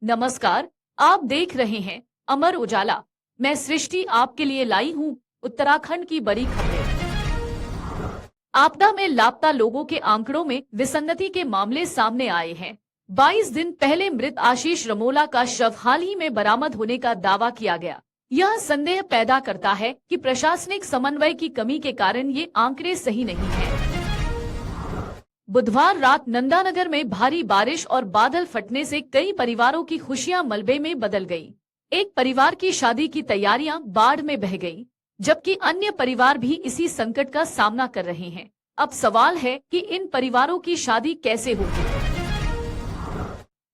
नमस्कार। आप देख रहे हैं अमर उजाला। मैं सृष्टि आपके लिए लाई हूँ उत्तराखंड की बड़ी खबरें। आपदा में लापता लोगों के आंकड़ों में विसंगति के मामले सामने आए हैं। 22 दिन पहले मृत आशीष रमोला का शव हाल ही में बरामद होने का दावा किया गया। यह संदेह पैदा करता है कि प्रशासनिक समन्वय की कमी के कारण ये आंकड़े सही नहीं हैं। बुधवार रात नंदानगर में भारी बारिश और बादल फटने से कई परिवारों की खुशियां मलबे में बदल गईं। एक परिवार की शादी की तैयारियां बाढ़ में बह गईं, जबकि अन्य परिवार भी इसी संकट का सामना कर रहे हैं। अब सवाल है कि इन परिवारों की शादी कैसे होगी।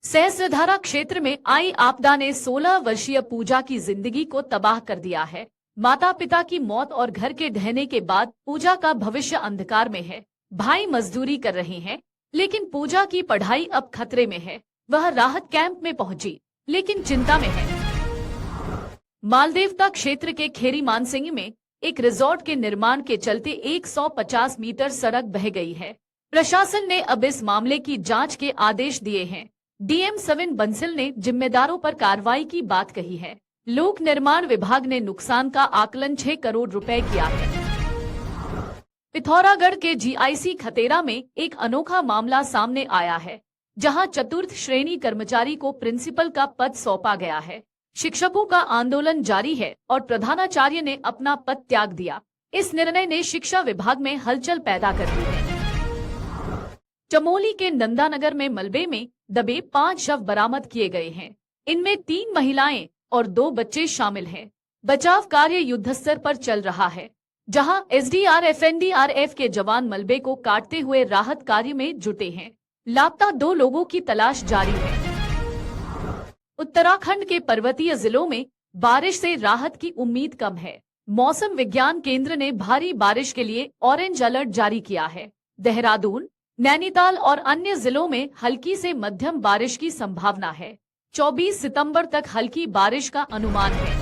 सहस्त्रधारा क्षेत्र में आई आपदा ने 16 वर्षीय पूजा की जिंदगी को तबाह कर दिया है। माता पिता की मौत और घर के ढहने के बाद पूजा का भविष्य अंधकार में है। भाई मजदूरी कर रहे हैं, लेकिन पूजा की पढ़ाई अब खतरे में है। वह राहत कैंप में पहुंची, लेकिन चिंता में है। मालदेवता क्षेत्र के खेरी मानसिंह में एक रिजॉर्ट के निर्माण के चलते 150 मीटर सड़क बह गई है। प्रशासन ने अब इस मामले की जांच के आदेश दिए हैं। डीएम 7 बंसल ने जिम्मेदारों पर कार्रवाई की बात कही है। लोक निर्माण विभाग ने नुकसान का आकलन 6 करोड़ रुपए किया है। पिथौरागढ़ के जीआईसी खतेरा में एक अनोखा मामला सामने आया है, जहां चतुर्थ श्रेणी कर्मचारी को प्रिंसिपल का पद सौंपा गया है। शिक्षकों का आंदोलन जारी है और प्रधानाचार्य ने अपना पद त्याग दिया। इस निर्णय ने शिक्षा विभाग में हलचल पैदा कर दी है। चमोली के नंदानगर में मलबे में दबे 5 शव बरामद किए गए हैं। इनमें 3 महिलाएं और 2 बच्चे शामिल हैं। बचाव कार्य युद्धस्तर पर चल रहा है, जहां एसडीआरएफ एनडीआरएफ के जवान मलबे को काटते हुए राहत कार्य में जुटे हैं। लापता 2 लोगों की तलाश जारी है। उत्तराखंड के पर्वतीय जिलों में बारिश से राहत की उम्मीद कम है। मौसम विज्ञान केंद्र ने भारी बारिश के लिए ऑरेंज अलर्ट जारी किया है। देहरादून, नैनीताल और अन्य जिलों में हल्की से मध्यम बारिश की संभावना है। 24 सितंबर तक हल्की बारिश का अनुमान है।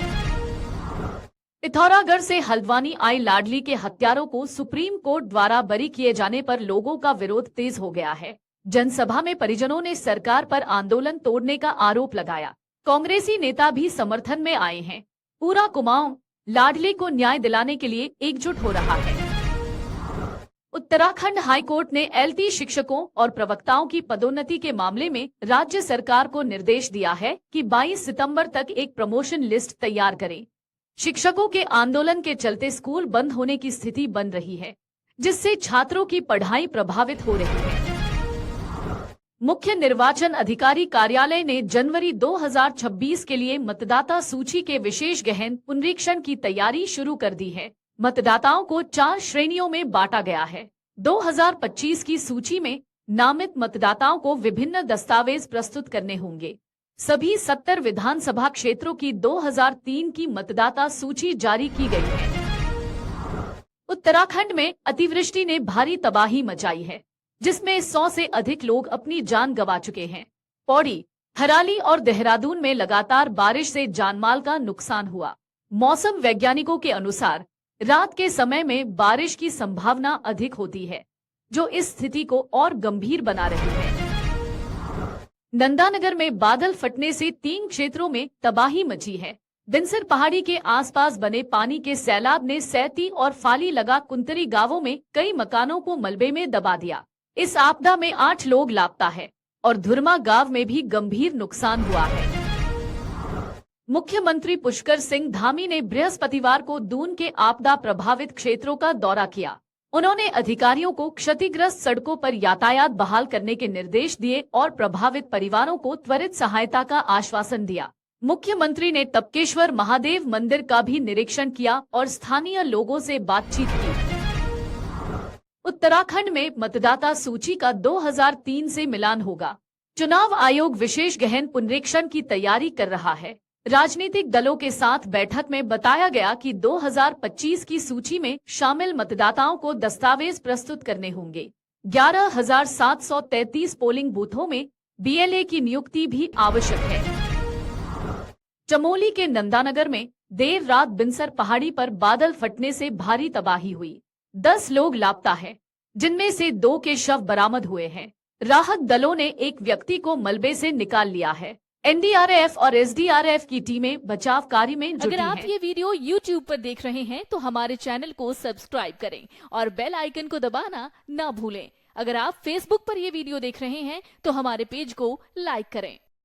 पिथौरागढ़ से हल्द्वानी आई लाडली के हत्यारों को सुप्रीम कोर्ट द्वारा बरी किए जाने पर लोगों का विरोध तेज हो गया है। जनसभा में परिजनों ने सरकार पर आंदोलन तोड़ने का आरोप लगाया। कांग्रेसी नेता भी समर्थन में आए हैं। पूरा कुमाऊं लाडली को न्याय दिलाने के लिए एकजुट हो रहा है। उत्तराखंड हाईकोर्ट ने एलटी शिक्षकों और प्रवक्ताओं की पदोन्नति के मामले में राज्य सरकार को निर्देश दिया है कि 22 सितंबर तक एक प्रमोशन लिस्ट तैयार करें। शिक्षकों के आंदोलन के चलते स्कूल बंद होने की स्थिति बन रही है, जिससे छात्रों की पढ़ाई प्रभावित हो रही है। मुख्य निर्वाचन अधिकारी कार्यालय ने जनवरी 2026 के लिए मतदाता सूची के विशेष गहन पुनरीक्षण की तैयारी शुरू कर दी है। मतदाताओं को 4 श्रेणियों में बांटा गया है। 2025 की सूची में नामित मतदाताओं को विभिन्न दस्तावेज प्रस्तुत करने होंगे। सभी 70 विधानसभा क्षेत्रों की 2003 की मतदाता सूची जारी की गई है। उत्तराखंड में अतिवृष्टि ने भारी तबाही मचाई है, जिसमें 100 से अधिक लोग अपनी जान गंवा चुके हैं। पौड़ी, थराली और देहरादून में लगातार बारिश से जानमाल का नुकसान हुआ। मौसम वैज्ञानिकों के अनुसार रात के समय में बारिश की संभावना अधिक होती है, जो इस स्थिति को और गंभीर बना रही है। नंदानगर में बादल फटने से 3 क्षेत्रों में तबाही मची है। बिनसर पहाड़ी के आसपास बने पानी के सैलाब ने सैती और फाली लगा कुंतरी गांवों में कई मकानों को मलबे में दबा दिया। इस आपदा में 8 लोग लापता है और धुरमा गांव में भी गंभीर नुकसान हुआ है। मुख्यमंत्री पुष्कर सिंह धामी ने बृहस्पतिवार को दून के आपदा प्रभावित क्षेत्रों का दौरा किया। उन्होंने अधिकारियों को क्षतिग्रस्त सड़कों पर यातायात बहाल करने के निर्देश दिए और प्रभावित परिवारों को त्वरित सहायता का आश्वासन दिया। मुख्यमंत्री ने तपकेश्वर महादेव मंदिर का भी निरीक्षण किया और स्थानीय लोगों से बातचीत की। उत्तराखंड में मतदाता सूची का 2003 से मिलान होगा। चुनाव आयोग विशेष गहन पुनरीक्षण की तैयारी कर रहा है। राजनीतिक दलों के साथ बैठक में बताया गया कि 2025 की सूची में शामिल मतदाताओं को दस्तावेज प्रस्तुत करने होंगे। 11,733 पोलिंग बूथों में बीएलए की नियुक्ति भी आवश्यक है। चमोली के नंदानगर में देर रात बिनसर पहाड़ी पर बादल फटने से भारी तबाही हुई। 10 लोग लापता हैं, जिनमें से 2 के शव बरामद हुए हैं। राहत दलों ने एक व्यक्ति को मलबे से निकाल लिया है। एनडीआरएफ और एसडीआरएफ की टीमें बचाव कार्य में जुटी अगर आप हैं। ये वीडियो YouTube पर देख रहे हैं तो हमारे चैनल को सब्सक्राइब करें और बेल आइकन को दबाना ना भूलें। अगर आप Facebook पर ये वीडियो देख रहे हैं तो हमारे पेज को लाइक करें।